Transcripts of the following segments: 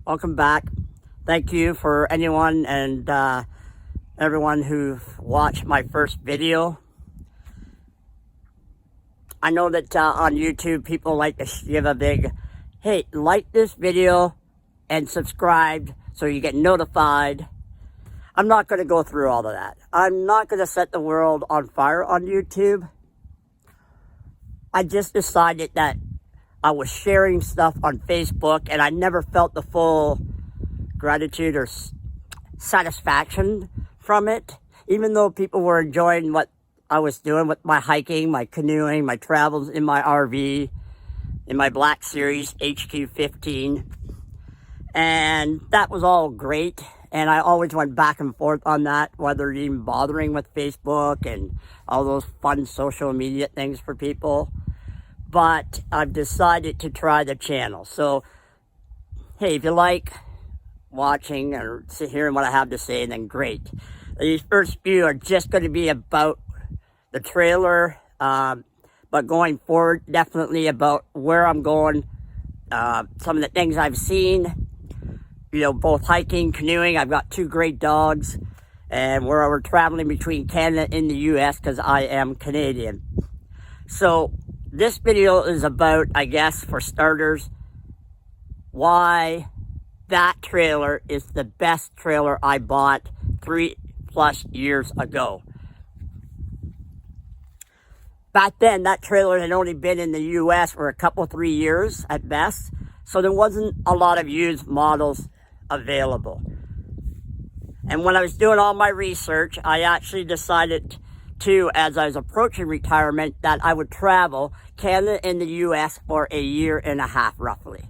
welcome back. Thank you for anyone and everyone who watched my first video. I know that on YouTube people like to give a big, hey, like this video and subscribe so you get notified. I'm not going to go through all of that. I'm not going to set the world on fire on YouTube. I just decided that I was sharing stuff on Facebook and I never felt the full gratitude or satisfaction from it. Even though people were enjoying what I was doing with my hiking, my canoeing, my travels in my RV, in my Black Series HQ15. And that was all great. And I always went back and forth on that, whether even bothering with Facebook and all those fun social media things for people. But I've decided to try the channel. So, hey, if you like watching or hearing what I have to say, then great. These first few are just going to be about the trailer, but going forward, definitely about where I'm going, some of the things I've seen, you know, both hiking, canoeing. I've got 2 great dogs, and we're traveling between Canada and the U.S. because I am Canadian. So this video is about, I guess, for starters, why that trailer is the best trailer I bought 3+ years ago. Back then, that trailer had only been in the U.S. for a couple, 3 years at best, so there wasn't a lot of used models available. And when I was doing all my research, I actually decided to, as I was approaching retirement, that I would travel Canada and the U.S. for a year and a half, roughly.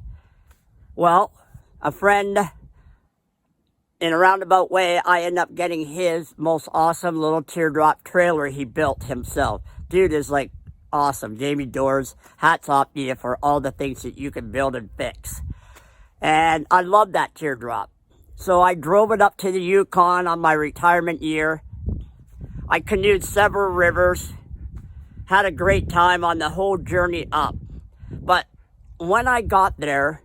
Well, a friend, in a roundabout way, I ended up getting his most awesome little teardrop trailer he built himself. Dude is like awesome. Jamie Doors, hats off to you for all the things that you can build and fix. And I love that teardrop. So I drove it up to the Yukon on my retirement year. I canoed several rivers, had a great time on the whole journey up. But when I got there,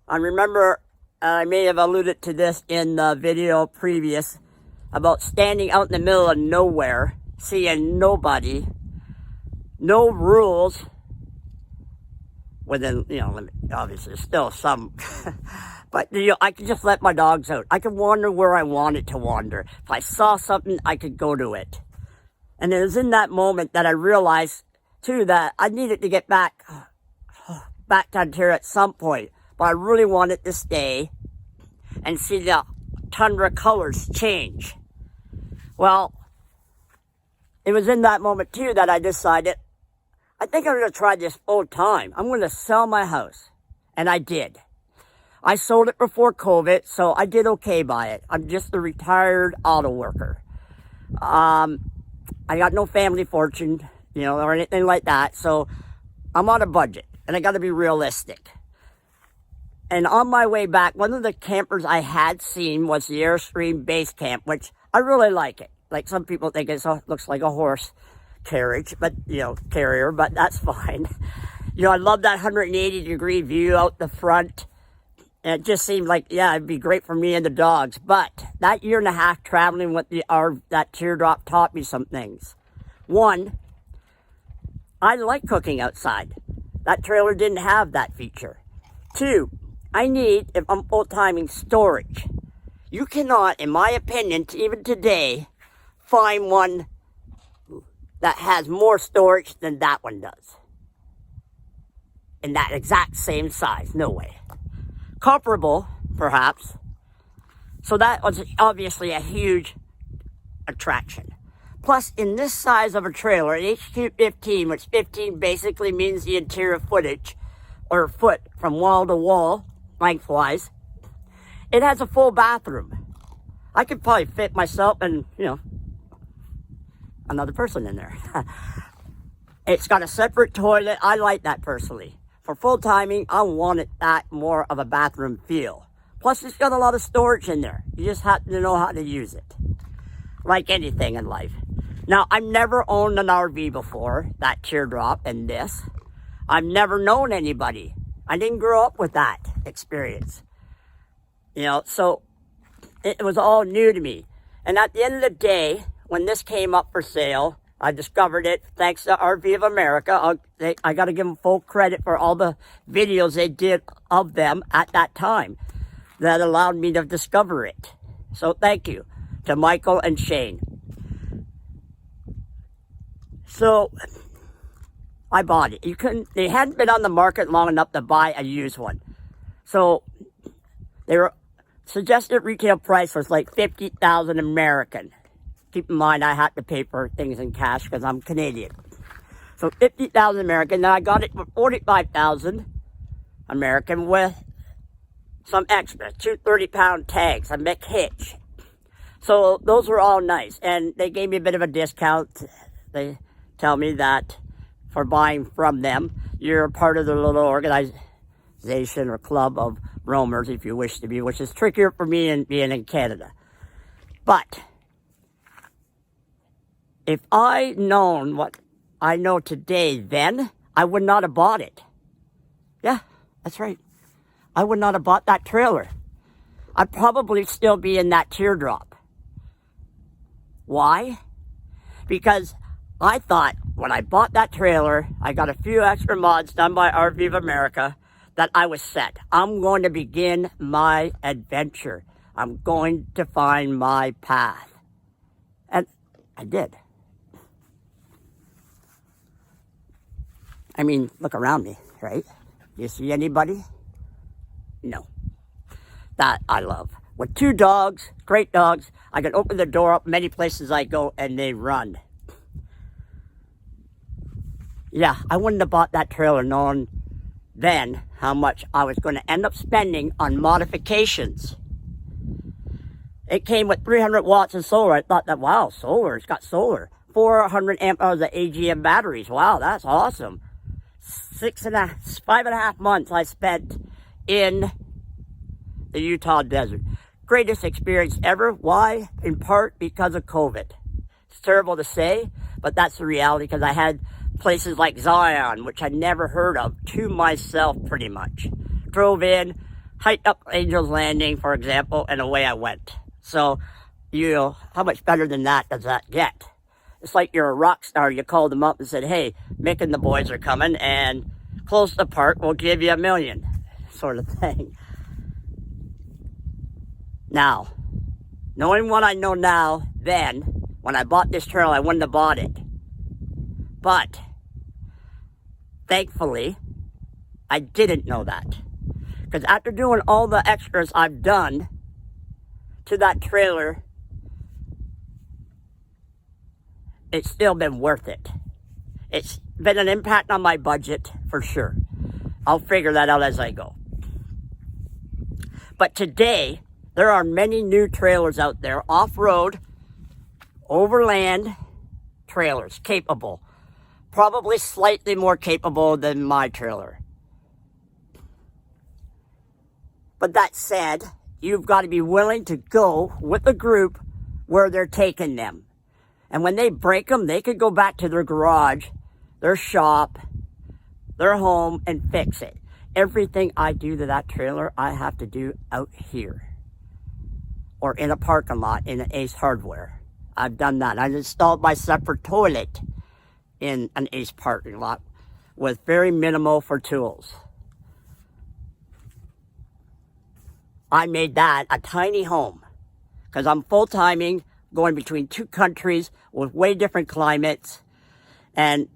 I remember, I may have alluded to this in the video previous, about standing out in the middle of nowhere, seeing nobody, no rules, within, you know, obviously there's still some, but you know, I could just let my dogs out. I could wander where I wanted to wander. If I saw something, I could go to it. And it was in that moment that I realized, too, that I needed to get back to Ontario at some point. But I really wanted to stay and see the tundra colors change. Well, it was in that moment, too, that I decided, I think I'm going to try this full time. I'm going to sell my house. And I did. I sold it before COVID, so I did okay by it. I'm just a retired auto worker. I got no family fortune, you know, or anything like that. So I'm on a budget, and I got to be realistic. And on my way back, one of the campers I had seen was the Airstream Base Camp, which I really like it. Like some people think it looks like a horse carriage, but, you know, carrier, but that's fine. You know, I love that 180-degree view out the front. And it just seemed like, yeah, it'd be great for me and the dogs. But that year and a half traveling with that teardrop taught me some things. One, I like cooking outside. That trailer didn't have that feature. Two, I need, if I'm full-timing, storage. You cannot, in my opinion, even today, find one that has more storage than that one does. In that exact same size, no way. Comparable, perhaps. So that was obviously a huge attraction. Plus, in this size of a trailer, an HQ15, which 15 basically means the interior footage, or foot from wall to wall, lengthwise, it has a full bathroom. I could probably fit myself and, you know, another person in there. It's got a separate toilet. I like that personally. For full timing, I wanted that more of a bathroom feel. Plus, it's got a lot of storage in there. You just have to know how to use it. Like anything in life. Now, I've never owned an RV before, that teardrop and this. I've never known anybody I didn't grow up with that experience. You know, so it was all new to me. And at the end of the day, when this came up for sale, I discovered it thanks to RV of America. I got to give them full credit for all the videos they did of them at that time that allowed me to discover it. So thank you to Michael and Shane. So I bought it. They hadn't been on the market long enough to buy a used one. So they were suggested retail price was like $50,000 American. Keep in mind I had to pay for things in cash because I'm Canadian. So $50,000 American. Then I got it for $45,000 American with some extras, 2 30-pound tags, a McHitch. So those were all nice, and they gave me a bit of a discount. They tell me that for buying from them, you're a part of their little organization or club of roamers, if you wish to be, which is trickier for me in being in Canada. But if I known what I know today then, I would not have bought it. Yeah, that's right. I would not have bought that trailer. I'd probably still be in that teardrop. Why? Because I thought when I bought that trailer, I got a few extra mods done by RV of America, that I was set. I'm going to begin my adventure. I'm going to find my path. And I did. I mean, look around me, right? You see anybody? No. That I love. With 2 dogs, great dogs, I can open the door up many places I go and they run. Yeah, I wouldn't have bought that trailer knowing then how much I was going to end up spending on modifications. It came with 300 watts of solar. I thought that, wow, solar, it's got solar. 400 amp hours of AGM batteries. Wow, that's awesome. 5.5 months I spent in the Utah desert. Greatest experience ever. Why? In part because of COVID. It's terrible to say, but that's the reality, because I had places like Zion, which I never heard of, to myself pretty much. Drove in, hiked up Angel's Landing, for example, and away I went. So, you know, how much better than that does that get? It's like you're a rock star. You called them up and said, hey, Mick and the boys are coming, and close the park, we'll give you $1 million, sort of thing. Now, knowing what I know now, then, when I bought this trailer, I wouldn't have bought it. But, thankfully, I didn't know that. Because after doing all the extras I've done to that trailer, it's still been worth it. It's been an impact on my budget, for sure. I'll figure that out as I go. But today, there are many new trailers out there, off-road, overland trailers, capable. Probably slightly more capable than my trailer. But that said, you've got to be willing to go with a group where they're taking them. And when they break them, they could go back to their garage, their shop, their home, and fix it. Everything I do to that trailer, I have to do out here. Or in a parking lot in an Ace Hardware. I've done that. I installed my separate toilet in an Ace parking lot with very minimal for tools. I made that a tiny home because I'm full-timing, going between 2 countries with way different climates, and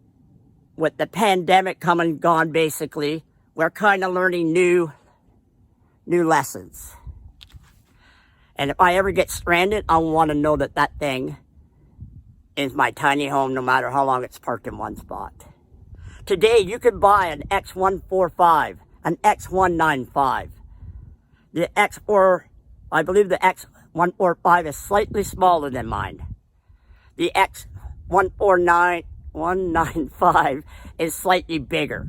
with the pandemic come and gone, basically, we're kind of learning new lessons. And if I ever get stranded, I want to know that that thing is my tiny home, no matter how long it's parked in one spot. Today, you could buy an X145, an X195. The X4, I believe the X145 is slightly smaller than mine. The X195 is slightly bigger.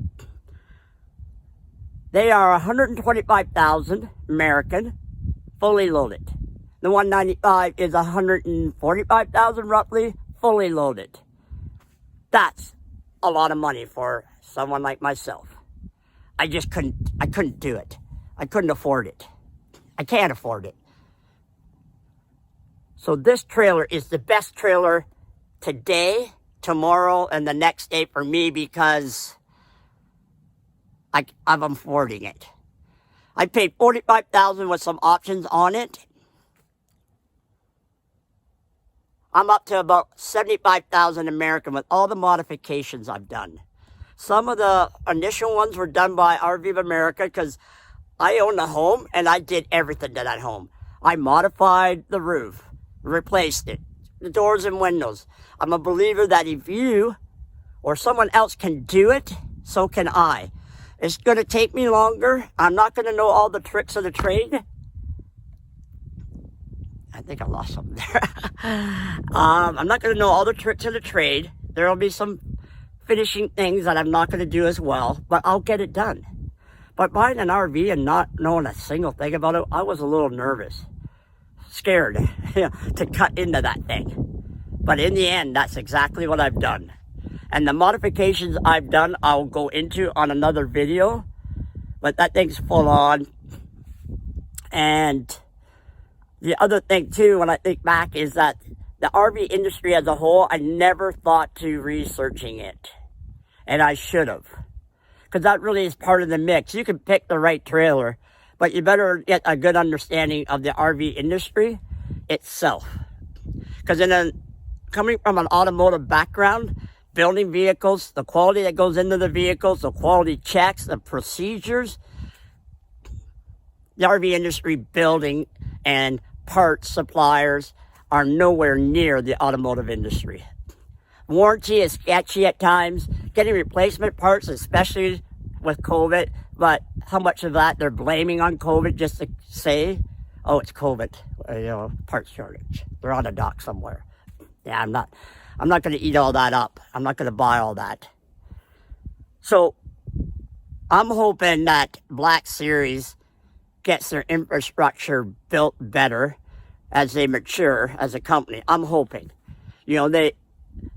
They are $125,000 American, fully loaded. The 195 is $145,000 roughly, fully loaded. That's a lot of money for someone like myself. I just couldn't do it. I couldn't afford it. I can't afford it. So this trailer is the best trailer today, tomorrow, and the next day for me because I'm affording it. I paid $45,000 with some options on it. I'm up to about $75,000 American with all the modifications I've done. Some of the initial ones were done by RV of America because I own a home and I did everything to that home. I modified the roof, replaced it, the doors and windows. I'm a believer that if you or someone else can do it, so can I. It's going to take me longer. I'm not going to know all the tricks of the trade. I think I lost something there. I'm not going to know all the tricks of the trade. There will be some finishing things that I'm not going to do as well, but I'll get it done. But buying an RV and not knowing a single thing about it, I was a little nervous, scared to cut into that thing. But in the end, that's exactly what I've done. And the modifications I've done, I'll go into on another video. But that thing's full on. And the other thing too, when I think back, is that the RV industry as a whole, I never thought to researching it. And I should have. Because that really is part of the mix. You can pick the right trailer, but you better get a good understanding of the RV industry itself. Because coming from an automotive background, building vehicles, the quality that goes into the vehicles, the quality checks, the procedures, the RV industry building and parts suppliers are nowhere near the automotive industry. Warranty is sketchy at times. Getting replacement parts, especially with COVID, but how much of that they're blaming on COVID just to say, oh, it's COVID, parts shortage. They're on a dock somewhere. Yeah, I'm not going to eat all that up. I'm not going to buy all that. So I'm hoping that Black Series gets their infrastructure built better as they mature as a company. I'm hoping.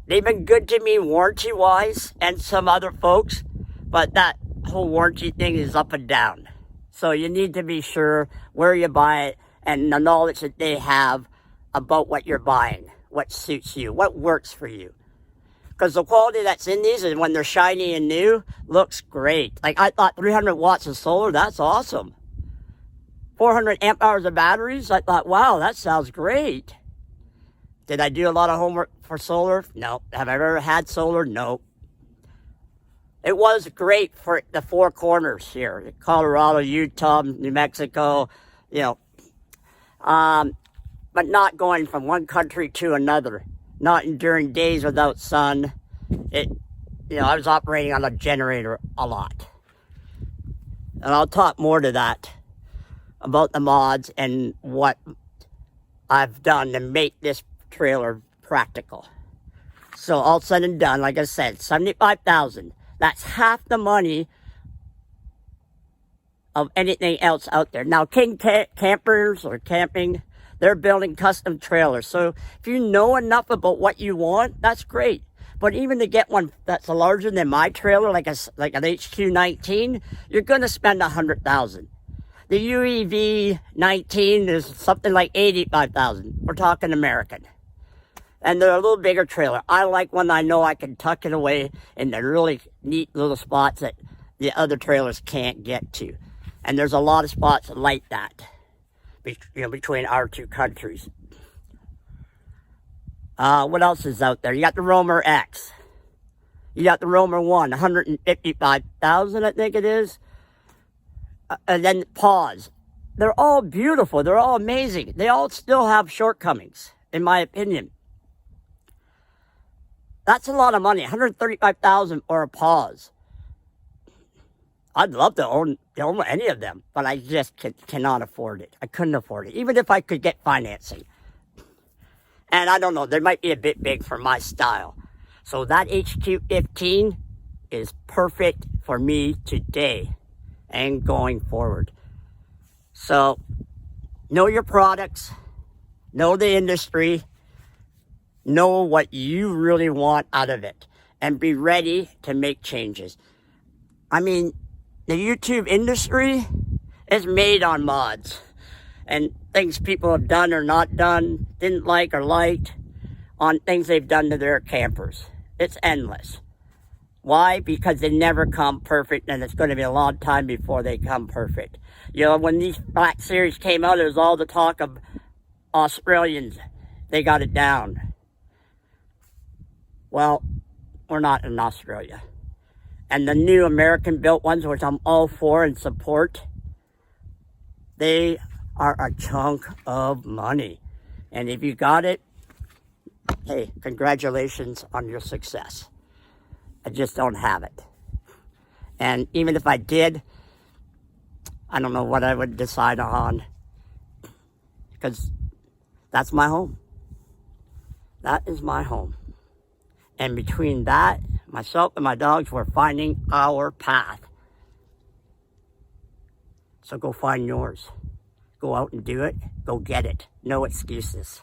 They've been good to me warranty-wise and some other folks, but that whole warranty thing is up and down. So you need to be sure where you buy it and the knowledge that they have about what you're buying, what suits you, what works for you. Because the quality that's in these, and when they're shiny and new, looks great. Like I thought 300 watts of solar, that's awesome. 400 amp hours of batteries, I thought, wow, that sounds great. Did I do a lot of homework for solar? No. Have I ever had solar? No. It was great for the four corners here. Colorado, Utah, New Mexico, but not going from one country to another. Not during days without sun. I was operating on a generator a lot. And I'll talk more to that about the mods and what I've done to make this trailer practical. So all said and done, like I said, $75,000. That's half the money of anything else out there. Now, King Campers or Camping, they're building custom trailers. So if you know enough about what you want, that's great. But even to get one that's larger than my trailer, like an HQ15, you're going to spend $100,000. The UEV 19 is something like $85,000. We're talking American. And they're a little bigger trailer. I like one I know I can tuck it away in the really neat little spots that the other trailers can't get to. And there's a lot of spots like that, between our two countries. What else is out there? You got the Roamer X. You got the Roamer 1, $155,000, I think it is. And then Pause. They're all beautiful. They're all amazing. They all still have shortcomings, in my opinion. That's a lot of money, $135,000 or a Pause. I'd love to own any of them, but I just cannot afford it. I couldn't afford it, even if I could get financing. And I don't know, they might be a bit big for my style. So that HQ15 is perfect for me today and going forward. So know your products, know the industry, know what you really want out of it, and be ready to make changes. I mean, the YouTube industry is made on mods and things people have done or not done, didn't like or liked, on things they've done to their campers. It's endless. Why? Because they never come perfect, and it's going to be a long time before they come perfect. You know, when these Black Series came out, there was all the talk of Australians. They got it down. Well, we're not in Australia. And the new American-built ones, which I'm all for and support, they are a chunk of money. And if you got it, hey, congratulations on your success. I just don't have it. And even if I did, I don't know what I would decide on, because that's my home. That is my home. And between that, myself and my dogs, we're finding our path. So go find yours. Go out and do it. Go get it. No excuses.